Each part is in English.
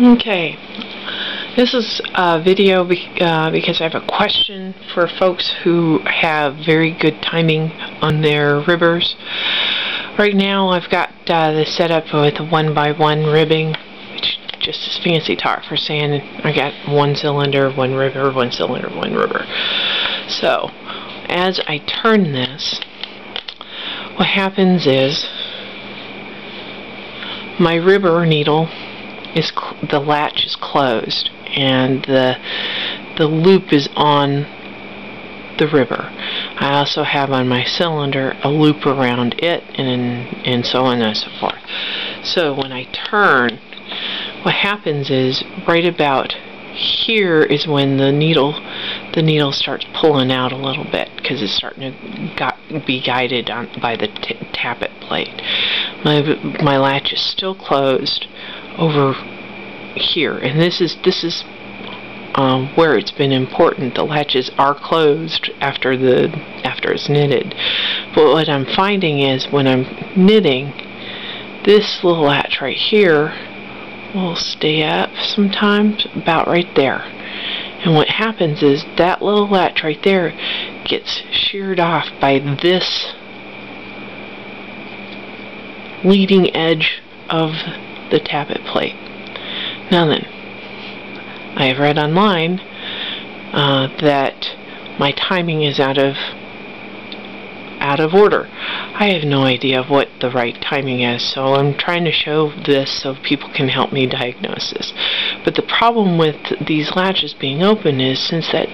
Okay, this is a video because I have a question for folks who have very good timing on their ribbers. Right now I've got this set up with 1x1 ribbing, which just is fancy talk for saying I got one cylinder, one ribber, one cylinder, one ribber. So as I turn this, what happens is my ribber needle is the latch is closed and the loop is on the ribber. I also have on my cylinder a loop around it and so on and so forth. So when I turn, what happens is right about here is when the needle starts pulling out a little bit because it's starting to be guided by the tappet plate. My latch is still closed over here, and this is where it's been important. The latches are closed after it's knitted, but what I'm finding is when I'm knitting, this little latch right here will stay up sometimes about right there, and what happens is that little latch right there gets sheared off by this leading edge of the tappet plate. Now then, I have read online that my timing is out of order. I have no idea what the right timing is, so I'm trying to show this so people can help me diagnose this. But the problem with these latches being open is since that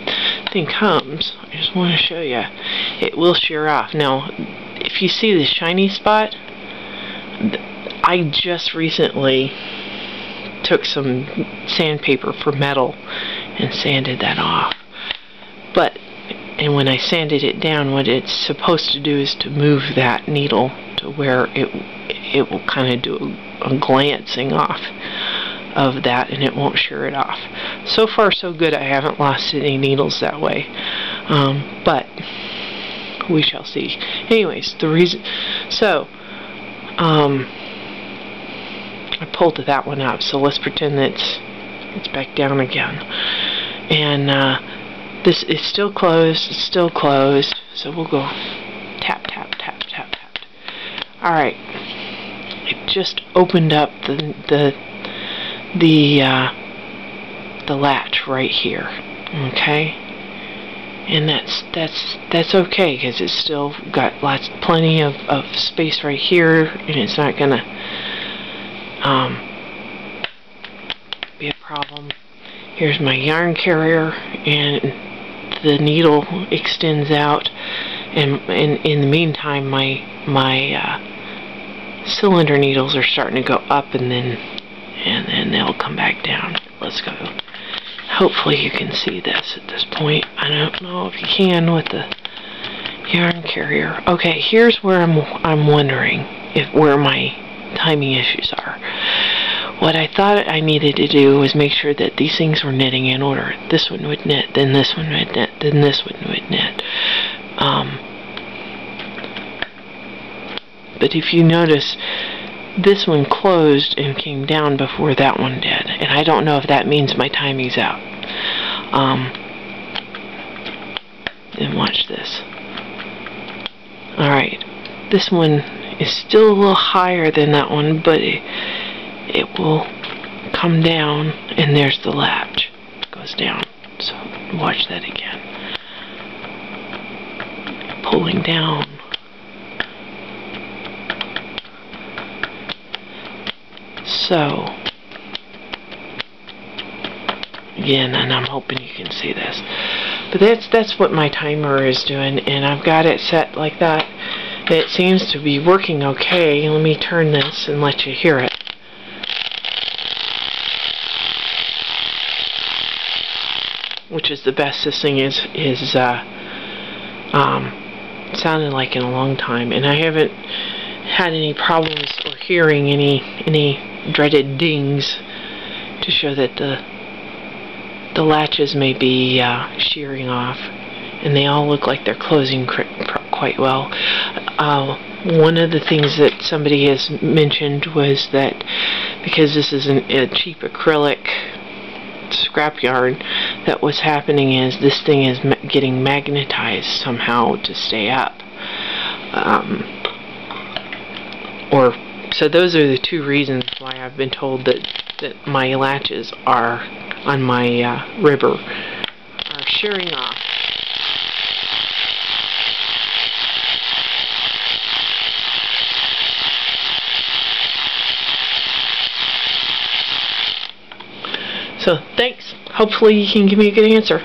thing comes, I just want to show you, it will shear off. Now, if you see the shiny spot, I just recently took some sandpaper for metal and sanded that off. And when I sanded it down, what it's supposed to do is to move that needle to where it will kind of do a glancing off of that, and it won't shear it off. So far so good. I haven't lost any needles that way, but we shall see. Anyways, the reason, so I pulled that one up, so let's pretend that it's back down again. And this is still closed, it's still closed, so we'll go tap, tap, tap, tap, tap. Alright, it just opened up the latch right here, okay? And that's okay, because it's still got plenty of space right here, and it's not gonna be a problem. Here's my yarn carrier, and the needle extends out, and in the meantime my cylinder needles are starting to go up, and then they'll come back down. Let's go. Hopefully you can see this at this point. I don't know if you can with the yarn carrier. Okay, here's where I'm wondering where my timing issues are. What I thought I needed to do was make sure that these things were knitting in order. This one would knit, then this one would knit, then this one would knit. But if you notice, this one closed and came down before that one did, and I don't know if that means my timing's out. Then watch this. Alright, this one is still a little higher than that one, but it will come down, and there's the latch. It goes down. So watch that again. Pulling down. So again, and I'm hoping you can see this. But that's what my timer is doing, and I've got it set like that. It seems to be working okay. Let me turn this and let you hear it. Which is the best this thing is sounded like in a long time, and I haven't had any problems or hearing any dreaded dings to show that the latches may be shearing off, and they all look like they're closing quite well. One of the things that somebody has mentioned was that because this is a cheap acrylic scrap yarn, that what's happening is this thing is getting magnetized somehow to stay up. So those are the two reasons why I've been told that my latches are on my ribber are shearing off. So thanks. Hopefully you can give me a good answer.